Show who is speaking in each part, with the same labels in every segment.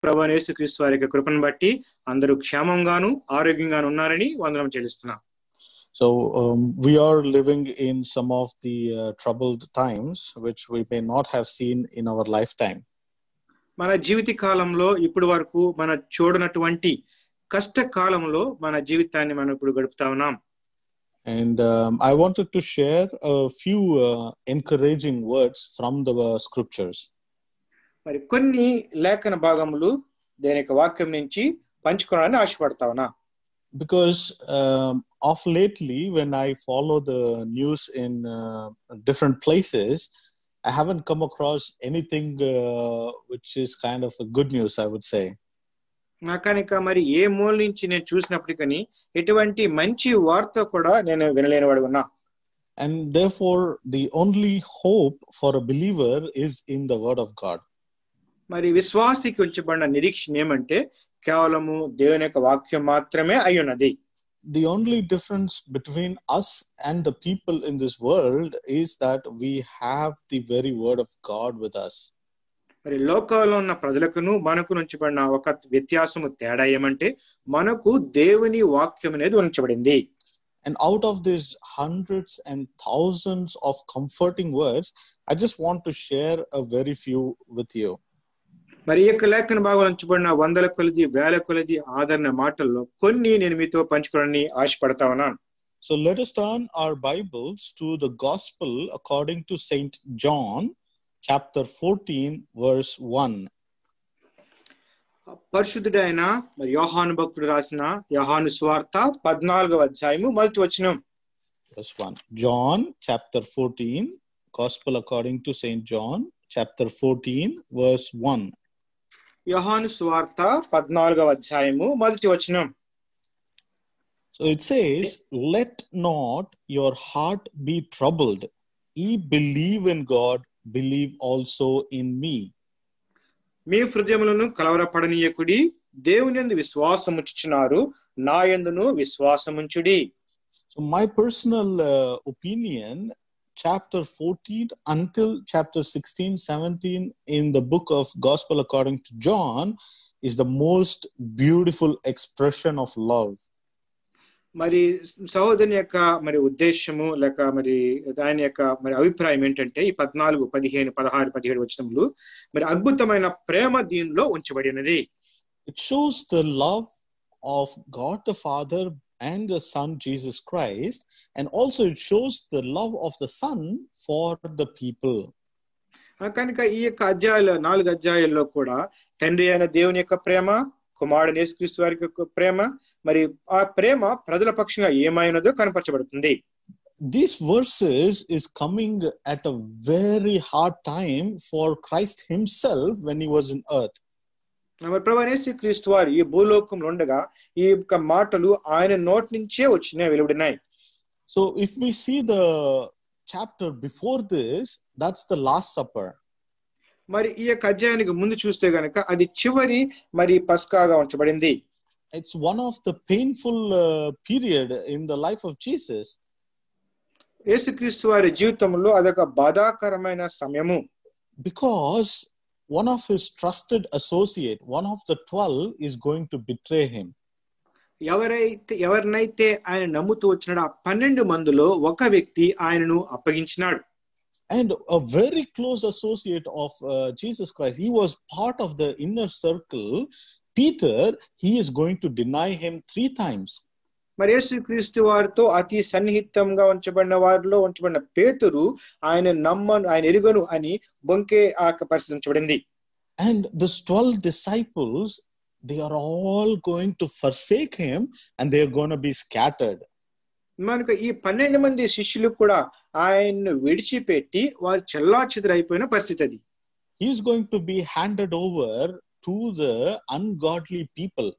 Speaker 1: ప్రభువైన యేసుక్రీస్తు వారి యొక్క కృపను బట్టి అందరూ క్షేమంగాను ఆరోగ్యంగాను ఉన్నారని వందనం చెల్లిస్తున్నాం.
Speaker 2: So we are living in some of the troubled times which we may not have seen in our lifetime.
Speaker 1: మన జీవిత కాలంలో ఇప్పటి వరకు మన చూడనటువంటి కష్ట కాలంలో మన జీవితాన్ని మనం ఇప్పుడు గడుపుతా ఉన్నాం.
Speaker 2: And I wanted to share a few encouraging words from the scriptures.
Speaker 1: మరి కొన్ని లేఖన భాగములు దేని యొక్క వాక్యం నుంచి పంచుకోవాలని ఆశపడతా ఉన్నా.
Speaker 2: Because of lately when I follow the news in different places, I haven't come across anything which is kind of a good news, I would say.
Speaker 1: నాకనిక మరి ఏ మూల నుంచి నేను చూసినప్పటికీ ఎటువంటి మంచి వార్త కూడా నేను వినలేనివాడు ఉన్నా.
Speaker 2: And therefore the only hope for a believer is in the word of God.
Speaker 1: మరి విశ్వాసికి ఉంచబడిన నిరీక్షణ ఏమంటే కేవలము దేవుని యొక్క వాక్యం మాత్రమే అయి ఉన్నది.
Speaker 2: The only difference between us and the people in this world is that we have the very word of God with us.
Speaker 1: మరి లోకంలో ఉన్న ప్రజలకును మనకు ఉంచబడిన ఒక వ్యత్యాసము తేడా ఏమంటే మనకు దేవుని వాక్యం అనేది ఉంచబడింది.
Speaker 2: And out of these hundreds and thousands of comforting words, I just want to share a very few with you.
Speaker 1: మరి ఈ యొక్క లేఖన భాగంలో ఉంచబడిన వందల కొలది వేల కొలది ఆదరణ మాటల్లో కొన్ని నేను మీతో పంచుకోవాలని ఆశపడతా ఉన్నాను.
Speaker 2: So let us turn our Bibles to the Gospel according to Saint John, chapter 14, verse 1.
Speaker 1: పరిశుద్ధుడైన మరి యోహాను భక్తుడు రాసిన యోహాను సువార్త 14వ అధ్యాయము మొదటి వచనం.
Speaker 2: Verse 1. John, chapter 14, Gospel according to Saint John, chapter 14, verse 1.
Speaker 1: యోహాను సువార్త 14వ అధ్యాయము మొదటి వచనం.
Speaker 2: So it says, "Let not your heart be troubled. Ye believe in God, believe also in me."
Speaker 1: మీ హృదయములను కలవరపడనీయకుడి, దేవుని యందు విశ్వాసముంచుచున్నారు, నా యందును విశ్వాసముంచుడి.
Speaker 2: So my personal opinion, chapter 14 until chapter 16, 17 in the book of Gospel according to John is the most beautiful expression of love.
Speaker 1: మరి సహోదరుని యొక్క మరి ఉద్దేశము లేక మరి దాని యొక్క మరి అభిప్రాయం ఏంటంటే ఈ 14, 15, 16, 17 వచనములు మరి అద్భుతమైన ప్రేమ దీనిలో ఉంచబడినది.
Speaker 2: It shows the love of God the Father and the Son Jesus Christ, and also it shows the love of the Son for the people.
Speaker 1: కనుక ఈ యొక్క అధ్యాయాలు 4 అధ్యాయాల్లో కూడా తండ్రి అయిన దేవుని యొక్క ప్రేమ, కుమారుడు యేసుక్రీస్తు వారి యొక్క ప్రేమ, మరి ఆ ప్రేమ ప్రజల పక్షంగా ఏమైనదో కనపరచబడుతుంది.
Speaker 2: These verses is coming at a very hard time for Christ himself when he was in earth.
Speaker 1: ప్రభువైన యేసుక్రీస్తు వారు ఈ భూలోకంలో ఉండగా ఈ యొక్క మాటలు ఆయన నోటి నుంచే వచ్చినాయి, వెలువడినాయి.
Speaker 2: So if we see the chapter before this, that's the Last Supper.
Speaker 1: మరి ఈ యొక్క అధ్యాయానికి ముందు చూస్తే గనక అది చివరి మరి పస్కాగా ఉంచబడింది.
Speaker 2: It's one of the painful period in the life of Jesus.
Speaker 1: యేసుక్రీస్తు వారి జీవితంలో అదొక బాధాకరమైన సమయము.
Speaker 2: Because one of his trusted associate, one of the 12 is going to betray him.
Speaker 1: ఎవరినైతే ఆయన నమ్ముతూ వచ్చినాడు ఆ 12 మందిలో ఒక వ్యక్తి ఆయనను అప్పగించినాడు.
Speaker 2: And a very close associate of Jesus Christ, he was part of the inner circle. Peter, he is going to deny him 3 times.
Speaker 1: మరి యేసుక్రీస్తు వారితో అతి సన్నిహితంగా ఉంచబడిన వారిలో ఉంచబడిన పేతురు ఆయన నమ్మను, ఆయన ఎరుగను అని బొంకే పరిస్థితించబడింది.
Speaker 2: And these 12 disciples, they are all going to forsake him and they are going to be scattered.
Speaker 1: మనకు ఈ 12 మంది శిష్యులు కూడా ఆయన్ను విడిచిపెట్టి వారు చెల్లాచెదరైపోయిన పరిస్థితి అది.
Speaker 2: He is going to be handed over to the ungodly people.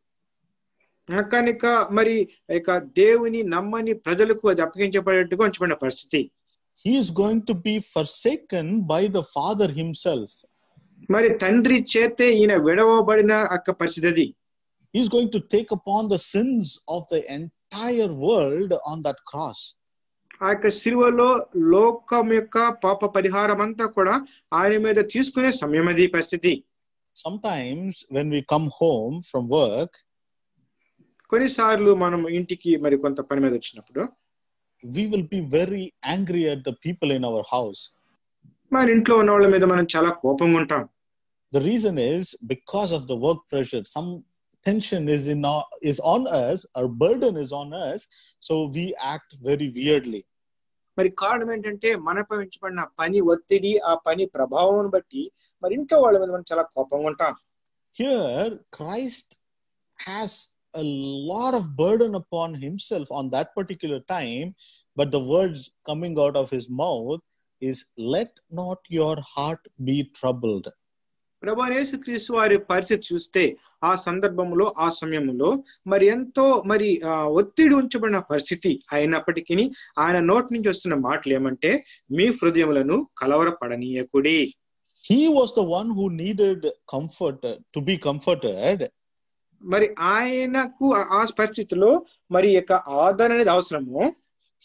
Speaker 1: కనుక మరి ఇక దేవుని నమ్మని ప్రజలకు అది అప్పగించబడేట్టుగా ఉంచబడిన పరిస్థితి.
Speaker 2: He is going to be forsaken by the Father himself.
Speaker 1: మరి తండ్రి చేతే ఈయన విడవబడిన పరిస్థితి అది.
Speaker 2: He is going to take upon the sins of the entire world on that cross.
Speaker 1: ఆ యొక్క శిలువలో లోకం యొక్క పాప పరిహారం అంతా కూడా ఆయన మీద తీసుకునే సమయం అది పరిస్థితి.
Speaker 2: sometimes when we come home from work,
Speaker 1: కొన్నిసార్లు మనం ఇంటికి మరి కొంత పని మీద వచ్చినప్పుడు
Speaker 2: we will be very angry at the people in our house.
Speaker 1: మన ఇంట్లో ఉన్న వాళ్ళ మీద మనం చాలా కోపంగా ఉంటాం.
Speaker 2: The reason is because of the work pressure. Some tension is on us, our burden is on us, so we act very weirdly.
Speaker 1: మరి కారణం ఏంటంటే మనపై ఉంచబడిన పని ఒత్తిడి, ఆ పని ప్రభావం బట్టి మరి ఇంట్లో వాళ్ళ మీద మనం చాలా కోపంగా ఉంటాం.
Speaker 2: Here Christ has a lot of burden upon himself on that particular time, but the words coming out of his mouth is, let not your heart be troubled.
Speaker 1: ప్రభువైన యేసుక్రీస్తు వారి పరిస్థితి చూస్తే ఆ సందర్భంలో, ఆ సమయంలో మరి ఎంతో మరి ఒత్తిడి ఉంచబడిన పరిస్థితి అయినప్పటికీ ఆయన నోటి నుంచి వస్తున్న మాటలు ఏమంటే, మీ హృదయములను కలవరపడనీయకుడి.
Speaker 2: He was the one who needed comfort, to be comforted.
Speaker 1: మరి ఆయనకు ఆ పరిస్థితిలో మరి యొక్క ఆదరణ అనేది అవసరము.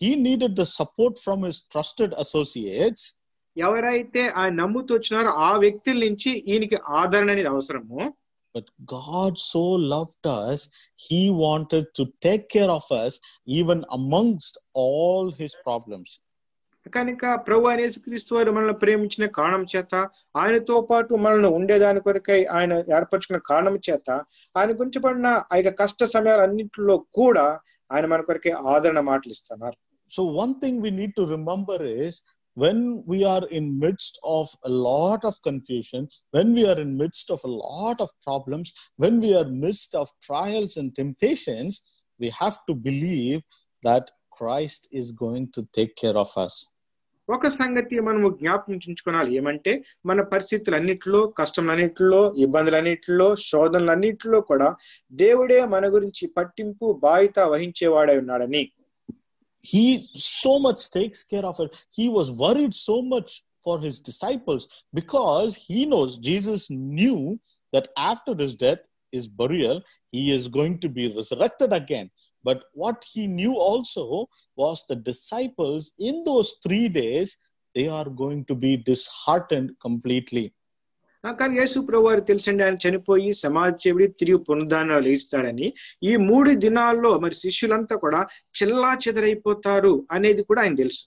Speaker 2: He needed the support from his trusted associates.
Speaker 1: ఎవరైతే ఆయన నమ్ముతూ వచ్చినారో ఆ వ్యక్తుల నుంచి ఈయనకి ఆదరణ అనేది అవసరము.
Speaker 2: But God so loved us, he wanted to take care of us even amongst all his problems.
Speaker 1: కనుక ప్రభువైన యేసుక్రీస్తు వారు మనల్ని ప్రేమించిన కారణం చేత, ఆయనతో పాటు మనల్ని ఉండేదాని కొరకై ఆయన ఏర్పరచుకున్న కారణం చేత, ఆయన గురించబడిన ఆ యొక్క కష్ట సమయాలన్నింటిలో కూడా ఆయన మన కొరకే ఆదరణ మాటలు ఇస్తున్నారు.
Speaker 2: So one thing we need to remember is, when we are in midst of a lot of confusion, when we are in midst of a lot of problems, when we are in midst of trials and temptations, we have to believe that Christ is going to take care of us.
Speaker 1: ఒక సంగతి మనము జ్ఞాపకించుకోవాలి ఏమంటే, మన పరిస్థితులన్నిటిలో, కష్టములన్నిటిలో, ఇబ్బందులన్నిటిలో, శోధనలన్నిటిలో కూడా దేవుడే మన గురించి పట్టింపు బాధ్యత వహించేవాడై ఉన్నాడని.
Speaker 2: He so much takes care of it. He was worried so much for his disciples because he knows, Jesus knew that after his death, his burial, he is going to be resurrected again. But what he knew also was the disciples in those 3 days, they are going to be disheartened completely.
Speaker 1: కానీ యేసు ప్రభువు వారు తెలుసండి, ఆయన చనిపోయి సమాధి చేయబడి తిరిగి పునరుద్ధానాలు లేస్తాడని. ఈ 3 దినాల్లో మరి శిష్యులంతా కూడా చెల్లా చెదరైపోతారు అనేది కూడా ఆయన తెలుసు.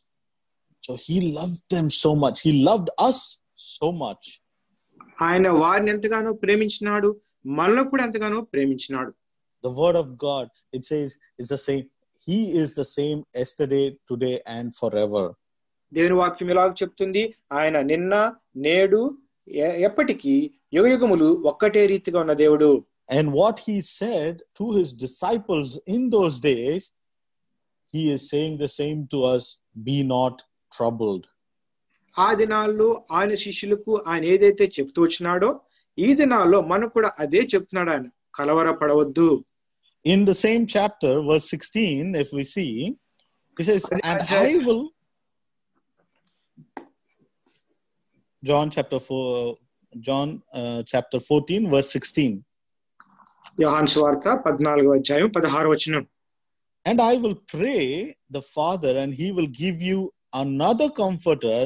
Speaker 2: So he loved them so much. He loved us so much.
Speaker 1: ఆయన వారిని ఎంతగానో ప్రేమించినాడు, మనల్ని కూడా ఎంతగానో ప్రేమించినాడు.
Speaker 2: The word of God, it says, is the same. He is the same yesterday, today and forever.
Speaker 1: దేవుని వాక్యం ఇలాగ చెప్తుంది, ఆయన నిన్న, నేడు, ఎప్పటికీ యుగయుగములు ఒక్కటే రీతిగా ఉన్న దేవుడు.
Speaker 2: And what he said to his disciples in those days, he is saying the same to us, be not troubled.
Speaker 1: ఆ దినాల్లో ఆయన శిష్యులకు ఆయన ఏదైతే చెప్తూ వచ్చినాడో, ఈ దినాల్లో మనకు కూడా అదే చెప్తున్నాడు ఆయన, కలవరపడవద్దు.
Speaker 2: In the same chapter, verse 16, if we see, he says, and I will, John chapter 14, verse 16.
Speaker 1: యోహాను సువార్త 14:16.
Speaker 2: And I will pray the Father, and he will give you another comforter,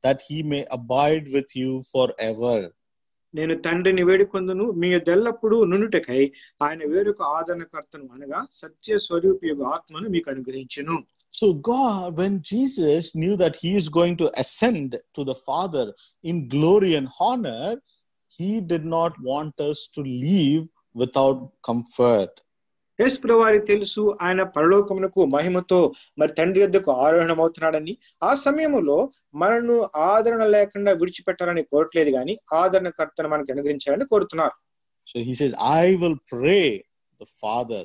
Speaker 2: that he may abide with you forever.
Speaker 1: నేను తండ్రిని వేడుకొందును, మీ ఎల్లప్పుడూ నుండుటకై ఆయన వేరొక ఆదరణకర్తను, అనగా సత్య స్వరూపియగు ఆత్మను మీకు అనుగ్రహించును.
Speaker 2: So God, when Jesus knew that he is going to ascend to the Father in glory and honor, he did not want us to leave without comfort.
Speaker 1: యేసు ప్రభువారికి తెలుసు, ఆయన పరలోకమునకు మహిమతో మరి తండ్రి యొద్దకు ఆరోహణమవుతున్నాడని. ఆ సమయంలో మనను ఆదరణ లేకుండా విడిచిపెట్టాలని కోరట్లేదు, కానీ ఆదరణకర్తను మనకు అనుగ్రహించాలని కోరుతున్నారు.
Speaker 2: So he says, I will pray the Father,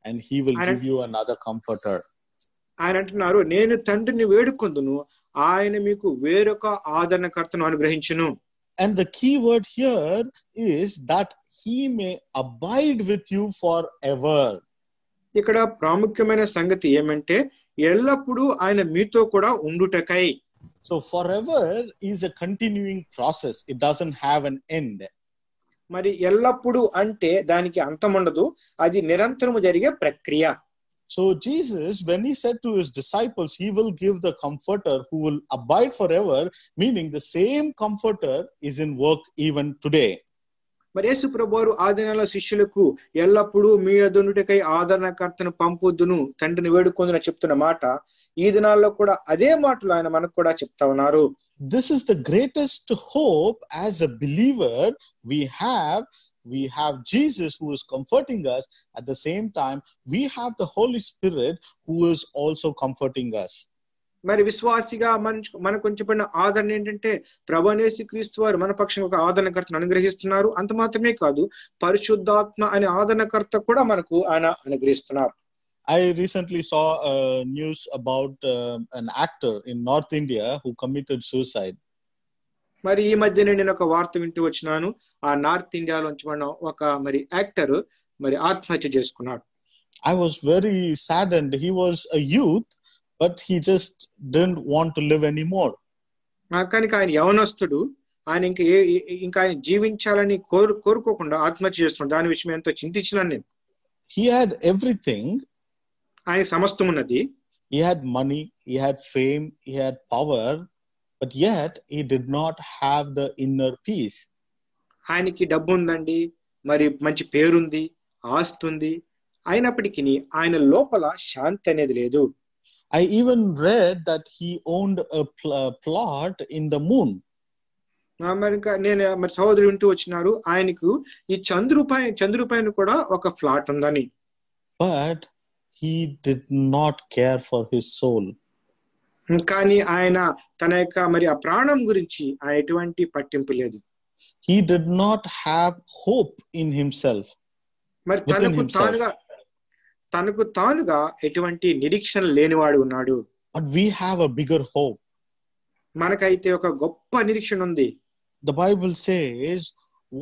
Speaker 2: and he will give you another comforter.
Speaker 1: ఆయన అంటున్నారు, నేను తండ్రిని వేడుకొందును, ఆయన మీకు వేరొక ఆదరణకర్తను అనుగ్రహించును.
Speaker 2: And the key word here is that he may abide with you forever.
Speaker 1: ఇక్కడ ప్రాముఖ్యమైన సంగతి ఏమంటే, ఎల్లప్పుడూ ఆయన మీతో కూడా ఉండుటకై.
Speaker 2: So forever is a continuing process. It doesn't have an end.
Speaker 1: మరి ఎల్లప్పుడూ అంటే దానికి అంతం ఉండదు, అది నిరంతరము జరిగే ప్రక్రియ.
Speaker 2: So Jesus, when he said to his disciples, he will give the comforter who will abide forever, meaning the same comforter is in work even today.
Speaker 1: మరి యేసు ప్రభువారు ఆ దినాల్లో శిష్యులకు ఎల్లప్పుడూ మీ యొద్దనుటకై ఆదరణకర్తను పంపుదును తండ్రిని వేడుకొందున చెప్తున్న మాట ఈ దినాల్లో కూడా అదే మాటలు ఆయన మనకు కూడా చెప్తా ఉన్నారు.
Speaker 2: This is the greatest hope as a believer we have Jesus who is comforting us. At the same time, we have the Holy Spirit who is also comforting us.
Speaker 1: మరి విశ్వాసిగా మనకు ఉంచబడిన ఆదరణ ఏంటంటే ప్రభువైన యేసుక్రీస్తు వారు మన పక్షంగా ఒక ఆదరణకర్తను అనుగ్రహిస్తున్నారు. అంత మాత్రమే కాదు, పరిశుద్ధాత్మ అనే ఆదరణకర్త కూడా మనకు ఆయన అనుగ్రహిస్తున్నారు.
Speaker 2: I recently saw news about an actor in North India who committed suicide.
Speaker 1: మరి ఈ మధ్యనే నేను ఒక వార్త వింటూ వచ్చినాను. ఆ నార్త్ ఇండియాలో ఉంచబడిన ఒక మరి యాక్టర్ మరి ఆత్మహత్య చేసుకున్నాడు.
Speaker 2: I was very saddened. He was a youth, but he just didn't want to live anymore.
Speaker 1: కానీ ఆయన యవనస్తుడు, ఆయన ఇంకా ఆయన జీవించాలని కోరుకోకుండా ఆత్మహత్య చేస్తున్నాడు. దాని విషయం ఎంతో చింతించినాను నేను.
Speaker 2: He had everything.
Speaker 1: ఆయన సమస్తం ఉన్నది.
Speaker 2: He had money, he had fame, he had power, but yet he did not have the inner peace.
Speaker 1: ఆయనకి డబ్బు ఉందండి, మరి మంచి పేరుంది, ఆస్తి ఉంది, అయినప్పటికీ ఆయన లోపల శాంతి అనేది లేదు.
Speaker 2: I even read that he owned a plot in the moon.
Speaker 1: నేను మరి సహోదరు వింటూ వచ్చినారు, ఆయనకు ఈ చంద్రుపైన కూడా ఒక ఫ్లాట్ ఉందని.
Speaker 2: But he did not care for his soul.
Speaker 1: కానీ ఆయన తన యొక్క మరి ఆ ప్రాణం గురించి ఆయన ఎటువంటి పట్టింపు లేదు.
Speaker 2: He did not have hope in himself.
Speaker 1: మరి తనకు తానుగా ఎటువంటి నిరీక్షణ లేనివాడు ఉన్నాడు.
Speaker 2: But we have a bigger hope.
Speaker 1: మనకైతే ఒక గొప్ప నిరీక్షణ ఉంది.
Speaker 2: The Bible says,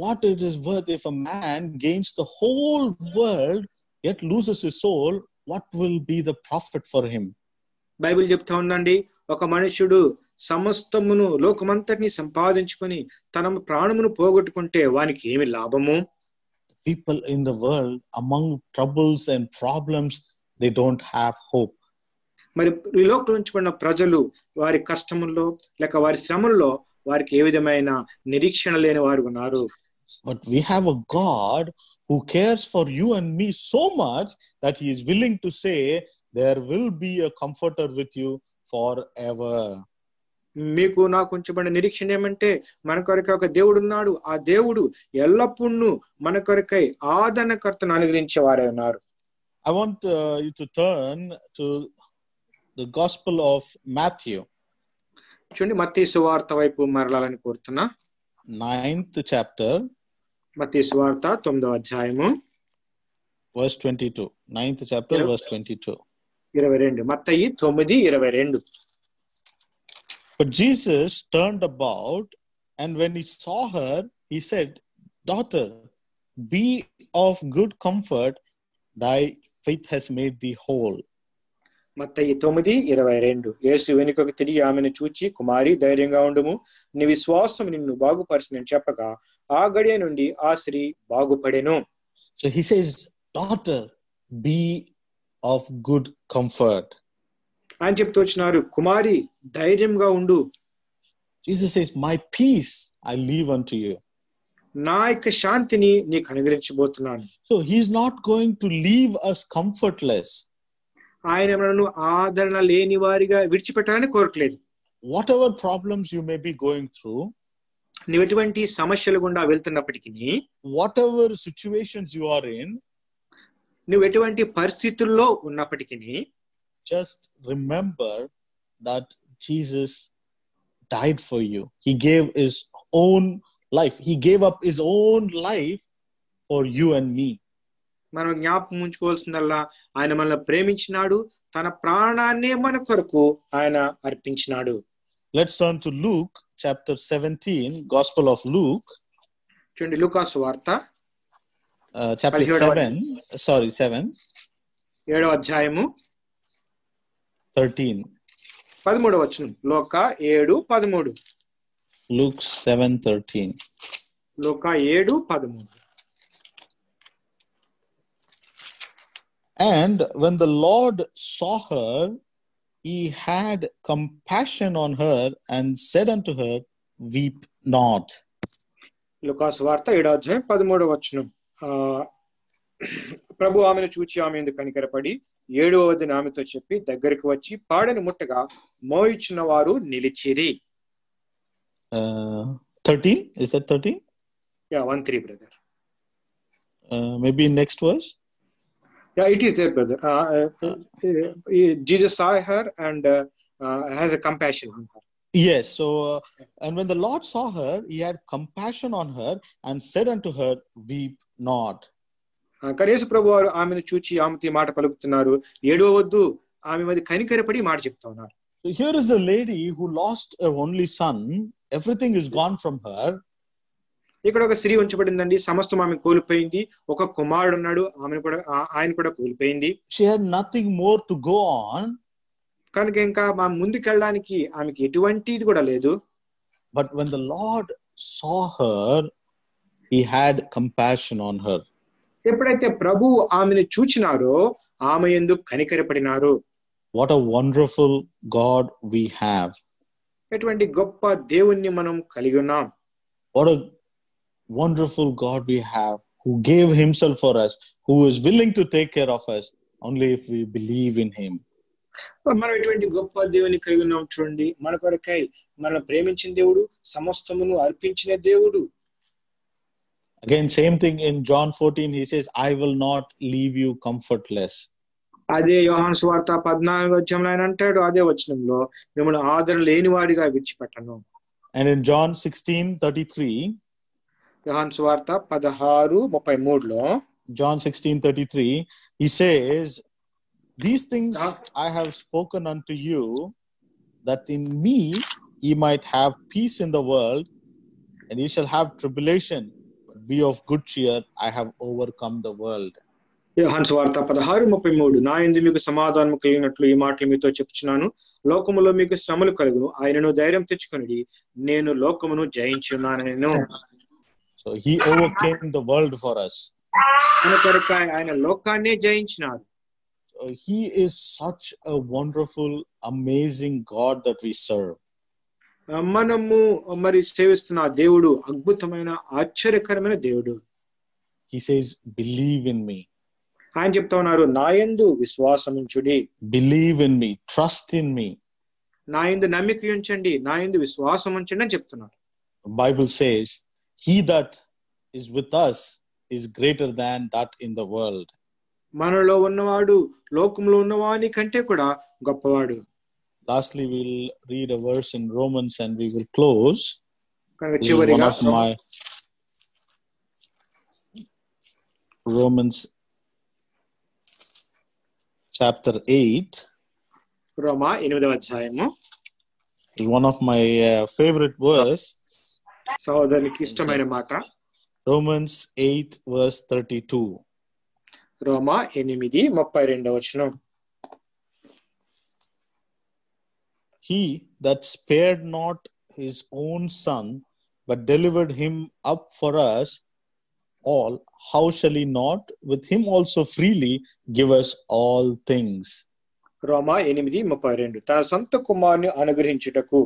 Speaker 2: what it is worth if a man gains the whole world yet loses his soul, what will be the profit for him?
Speaker 1: Bible చెప్తా ఉందండి, ఒక మనుషుడు సమస్తమును లోకమంతటిని సంపాదించుకొని తన ప్రాణమును పోగొట్టుకుంటే వానికి ఏమి లాభము?
Speaker 2: People in the world, among troubles and problems, they don't have hope.
Speaker 1: మరి ఈ లోకంలో ఉంచబడిన ప్రజలు వారి కష్టముల్లో లేక వారి శ్రమల్లో వారికి ఏ విధమైన నిరీక్షణ లేని వారు ఉన్నారు.
Speaker 2: But we have a God who cares for you and me so much that he is willing to say there will be a comforter with you forever.
Speaker 1: మీకు నాకు ఉంచబడిన నిరీక్షణ ఏమంటే మన కొరకై ఒక దేవుడు ఉన్నాడు. ఆ దేవుడు ఎల్లప్పుడూ మన కొరకై ఆదరణకర్తను అనుగ్రహించే వారే ఉన్నారు.
Speaker 2: I want you to turn to the Gospel of Matthew.
Speaker 1: చూడండి, మత్తయి సువార్త వైపు మరలాలని కోరుతున్నా.
Speaker 2: 9th chapter.
Speaker 1: మత్తయి సువార్త 9వ అధ్యాయము
Speaker 2: verse 22. 9th chapter verse 22.
Speaker 1: 22. Mattayi 9:22.
Speaker 2: But Jesus turned about, and when he saw her, he said, "Daughter, be of good comfort, thy faith has made thee whole."
Speaker 1: మత్తయి 9:22. యేసు వెనుకకు తిరిగి ఆమెను చూచి, కుమారి ధైర్యంగా ఉండుము, నీ విశ్వాసం నిన్ను బాగుపరచునని చెప్పగా ఆ గడియ నుండి ఆ స్త్రీ బాగుపడెను.
Speaker 2: So he says, daughter, be of good comfort.
Speaker 1: ఆయన చెప్తూ వచ్చినారు, కుమారి ధైర్యంగా ఉండు.
Speaker 2: Jesus says, my peace I leave unto you.
Speaker 1: నా యొక్క శాంతిని నీకు అనుగ్రహించబోతున్నాను.
Speaker 2: So he is not going to leave us comfortless.
Speaker 1: ఆయన మనను ఆదరణ లేని వారిగా విడిచిపెట్టాలని కోరట్లేదు.
Speaker 2: Whatever problems you may be going through,
Speaker 1: నువ్వు ఎటువంటి సమస్యలు గుండా వెళ్తున్నప్పటికీ,
Speaker 2: whatever situations you are in,
Speaker 1: నువ్వు ఎటువంటి పరిస్థితుల్లో ఉన్నప్పటికీ,
Speaker 2: just remember that Jesus died for you. He gave his own life. He gave up his own life for you and me.
Speaker 1: మనం జ్ఞాపకం ఉంచుకోవాల్సిందల్లా ఆయన మనల్ని ప్రేమించినాడు, తన ప్రాణాన్నే మన కొరకు ఆయన అర్పించినాడు.
Speaker 2: Let's turn to Luke chapter 17, Gospel of Luke.
Speaker 1: చూడండి, లూకా సువార్త
Speaker 2: chapter 7,
Speaker 1: 7వ అధ్యాయము
Speaker 2: 13.
Speaker 1: 13వ వచనం. లూకా 7:13.
Speaker 2: Luke 7:13.
Speaker 1: Luka 7:13.
Speaker 2: And when the Lord saw her, he had compassion on her and said unto her, weep not.
Speaker 1: లూకాసు వార్త 7వ అధ్యాయం 13వ వచనం. ప్రభు ఆమెను చూచి ఆమె ఎందుకు కనికరపడి 7వ దిన ఆమెతో చెప్పి దగ్గరికి వచ్చి పాడెను ముట్టగా మోయిచున్న వారు నిలిచిరి.
Speaker 2: 13, is that 13?
Speaker 1: Yeah, 1-3 brother.
Speaker 2: Maybe next verse.
Speaker 1: Yeah, it is there brother. Jesus saw her and has a compassion on her.
Speaker 2: Yes, so and when the Lord saw her, he had compassion on her and said unto her, weep not.
Speaker 1: కనేసు ప్రభు వారు ఆమెను చూచి ఆమెతో ఈ మాట పలుకుతున్నారు, ఏడవద్దు, ఆమె మీద కనికరపడి మాట చెప్తా ఉన్నారు.
Speaker 2: So here is a lady who lost a only son, everything is gone from her.
Speaker 1: ఇక్కడ ఒక స్త్రీ ఉంచబడిందండి, సమస్తం ఆమె కోల్పోయింది. ఒక కుమారుడు ఉన్నాడు, ఆయన కూడా కోల్పోయింది.
Speaker 2: She had nothing more to go on.
Speaker 1: కనుక ఇంకా ముందుకెళ్ళడానికి ఆమెకి ఎటువంటిది కూడా లేదు.
Speaker 2: But when the Lord saw her, he had compassion on her.
Speaker 1: ఎప్పుడైతే ప్రభు ఆమెను చూచినారో ఆమె యందు కనికరపడినారు.
Speaker 2: What a wonderful God we have.
Speaker 1: ఎటువంటి గొప్ప దేవుణ్ణి మనం కలిగి ఉన్నాం.
Speaker 2: What a wonderful God we have, who gave himself for us, who is willing to take care of us only if we believe in him.
Speaker 1: మనం ఎటువంటి గొప్ప దేవుని కలిగి ఉన్నాం చూడండి. మన కొరకై మనం ప్రేమించిన దేవుడు, సమస్తమును అర్పించిన దేవుడు.
Speaker 2: Again, same thing in John 14, he says, I will not leave you comfortless.
Speaker 1: అదే యోహాను సువార్త 14వ అధ్యాయంలో ఆయన అంటాడు, అదే వచనంలో, మిమ్మల్ని ఆదరణ లేని వాడిగా విడిచిపెట్టను.
Speaker 2: And in John 16:33,
Speaker 1: యోహాను సువార్త 16:33లో,
Speaker 2: John 16:33, he says, these things I have spoken unto you, that in me ye might have peace in the world, and ye shall have tribulation. But be of good cheer, I have overcome the world.
Speaker 1: యోహాను సువార్త 16:33, నా యందు మీకు సమాధానము కలిగినట్లు ఈ మాటలు మీతో చెప్పుచున్నాను. లోకములో మీకు శ్రమలు కలుగును, ఆయనను ధైర్యం తెచ్చుకొనుడి, నేను లోకమును జయించి ఉన్నానెను.
Speaker 2: So he overcame the world for us.
Speaker 1: మన కొరకు ఆయన లోకాన్నే జయించినారు.
Speaker 2: He is such a wonderful, amazing God that we serve.
Speaker 1: మనము మరి సేవిస్తున్న దేవుడు అద్భుతమైన ఆశ్చర్యకరమైన దేవుడు.
Speaker 2: He says, believe in me.
Speaker 1: ఆయన చెప్తా ఉన్నారు, నా యందు విశ్వాసముంచుడి.
Speaker 2: Believe in me, trust in me.
Speaker 1: నా యందు నమ్మిక ఉంచండి, నా యందు విశ్వాసం ఉంచండి అని చెప్తున్నారు.
Speaker 2: The Bible says, he that is with us is greater than that in the world.
Speaker 1: మనలో ఉన్నవాడు లోకంలో ఉన్నవాని కంటే కూడా గొప్పవాడు.
Speaker 2: Lastly, we'll read a verse in Romans and we will close.
Speaker 1: చివరిగా
Speaker 2: One of my Romans chapter 8
Speaker 1: రోమా 8వ అధ్యాయము
Speaker 2: is one of my favorite verse.
Speaker 1: సహోదరునికి ఇష్టమైన మాట.
Speaker 2: Romans 8 verse 32.
Speaker 1: రోమా 8:32 వచనం.
Speaker 2: He that spared not his own son, but delivered him up for us all, how shall he not with him also freely give us all things?
Speaker 1: రోమా 8:32, తన సొంత కుమారుని అనుగ్రహించుటకు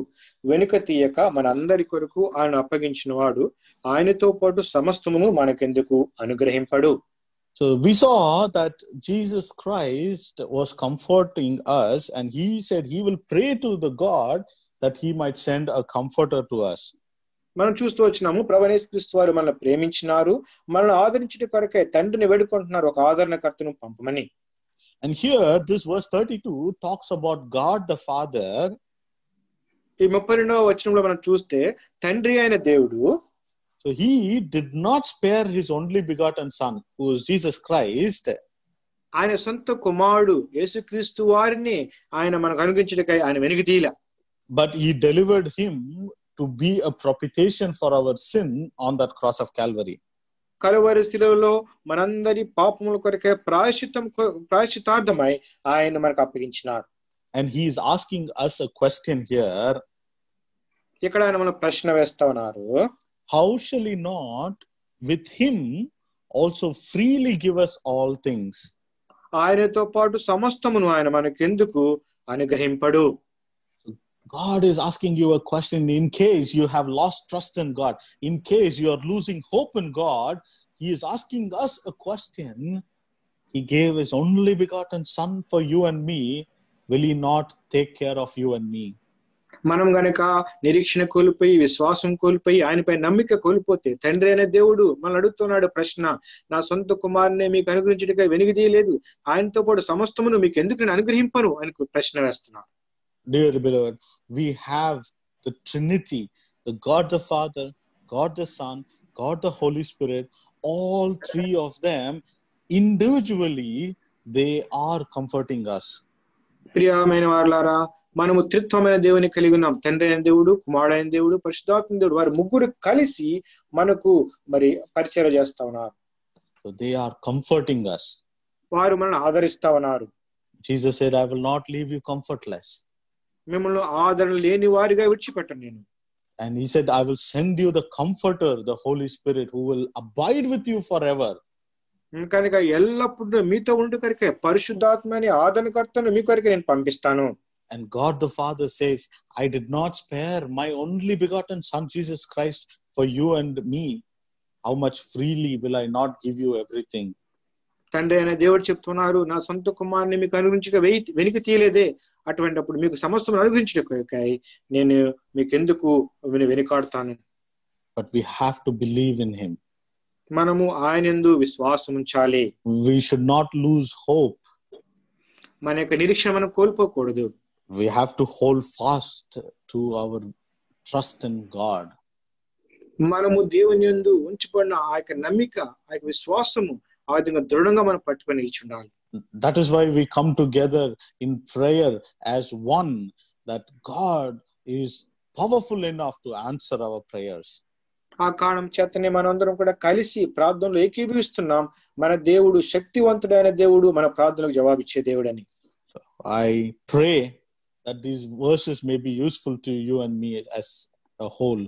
Speaker 1: వెనుక తీయక మనందరి కొరకు ఆయన అప్పగించిన వాడు ఆయనతో పాటు సమస్తమును మనకెందుకు అనుగ్రహింపడు.
Speaker 2: So we saw that Jesus Christ was comforting us, and he said he will pray to the God that he might send a comforter to us.
Speaker 1: మనం చూస్తూ వచ్చినాము, ప్రభువైన యేసుక్రీస్తు వారు మనల్ని ప్రేమించినారు, మనల్ని ఆదరించుట కొరకే తండ్రిని వేడుకుంటున్నారు ఒక ఆదరణకర్తను పంపమని.
Speaker 2: And here this verse 32 talks about God the Father.
Speaker 1: ఈ 32వ వచనంలో మనం చూస్తే తండ్రి అయిన దేవుడు,
Speaker 2: so he did not spare his only begotten son, who is Jesus Christ.
Speaker 1: ఆయన సొంత కుమారుడు యేసుక్రీస్తు వారిని ఆయన మనకు అనుగ్రహించుటకై ఆయన వెనుకతీయల.
Speaker 2: But he delivered him to be a propitiation for our sin on that cross of Calvary.
Speaker 1: Calvary శిలువలో మనందరి పాపముల కొరకే ప్రాయశ్చిత్తార్థమై ఆయన మనకు అప్పగించినారు.
Speaker 2: And he is asking us a question here.
Speaker 1: ఇక్కడ ఆయన మనం ప్రశ్న వేస్తా ఉన్నారు,
Speaker 2: how shall he not with him also freely give us all things?
Speaker 1: ఆయనతో పాటు సమస్తమును ఆయన మనకెందుకు అనుగ్రహింపడు.
Speaker 2: God is asking you a question in case you have lost trust in God, in case you are losing hope in God. He is asking us a question. He gave his only begotten Son for you and me. Will he not take care of you and me?
Speaker 1: మనం గనక నిరీక్షణ కోల్పోయి విశ్వాసం కోల్పోయి ఆయనపై నమ్మిక కోల్పోతే తండ్రి అనే దేవుడు మనల్ని అడుగుతున్నాడు ప్రశ్న, నా సొంత కుమారుని మీకు అనుగ్రహించడానికి వెనుకదీయలేదు, ఆయనతో పాటు సమస్తమును మీకు ఎందుకు నేను అనుగ్రహింపను అని ప్రశ్న వేస్తున్నాను.
Speaker 2: Dear beloved, we have the Trinity, the God the Father, God the Son, God the Holy Spirit. All three of them individually, they are comforting us.
Speaker 1: ప్రియమైన వారలారా, మనము త్రిత్వమైన దేవుని కలిగి ఉన్నాం. తండ్రి అయిన దేవుడు, కుమారుడైన దేవుడు, పరిశుద్ధాత్మ దేవుడు, వారు ముగ్గురు కలిసి మనకు మరి పరిచర్య చేస్తా ఉన్నారు.
Speaker 2: So they are comforting us.
Speaker 1: వారు మనల్ని ఆదరిస్తా ఉన్నారు.
Speaker 2: Jesus said, I will not leave you comfortless.
Speaker 1: మిమ్మల్ని ఆదరణ లేని వారిగా విడిచిపెట్టను నేను.
Speaker 2: And he said, I will send you the Comforter, the Holy Spirit, who will abide with you forever.
Speaker 1: కనుక ఎల్లప్పుడూ మీతో ఉండు కనుక పరిశుద్ధాత్మ అనే ఆదరణకర్తను మీ కొరకు నేను పంపిస్తాను.
Speaker 2: And God the Father says, I did not spare my only begotten Son, Jesus Christ, for you and me. How much freely will I not give you everything?
Speaker 1: తండ్రి అయిన దేవుడు చెప్తున్నారు, నా సొంత కుమారుని మీకు అనుగ్రహించక వెనుక తీయలేదే, అటువంటిప్పుడు మీకు సమస్తం అనుగ్రహించడానికై నేను మీకు ఎందుకు వెనుకాడుతాను.
Speaker 2: But we have to believe in him.
Speaker 1: మనము ఆయనందు విశ్వాసం ఉంచాలి.
Speaker 2: We should not lose hope.
Speaker 1: మన యొక్క నిరీక్షణ మనం కోల్పోకూడదు.
Speaker 2: We have to hold fast to our trust in God.
Speaker 1: మనము దేవుని యందు ఉంచబడిన ఆ యొక్క నమ్మిక, ఆ యొక్క విశ్వాసము ఆ విధంగా దృఢంగా మనం పట్టుకొని నిలిచి ఉండాలి.
Speaker 2: That is why we come together in prayer as one, that God is powerful enough to answer our prayers.
Speaker 1: ఆ కారణం చేతనే మనందరం కూడా కలిసి ప్రార్థనలో ఏకీభవిస్తున్నాం. మన దేవుడు శక్తివంతుడైన దేవుడు, మన ప్రార్థనలకు జవాబిచ్చే దేవుడని.
Speaker 2: So I pray that these verses may be useful to you and me as a whole.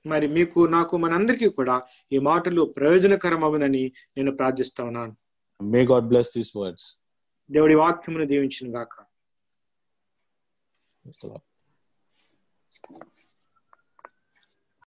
Speaker 1: మరి మీకు, నాకు, మనందరికీ కూడా ఈ మాటలు ప్రయోజనకరమవునని నేను ప్రార్థిస్తా ఉన్నాను.
Speaker 2: May God bless these words.
Speaker 1: దేవుడి వాక్యమును దీవించును గాక.
Speaker 2: Praise the Lord.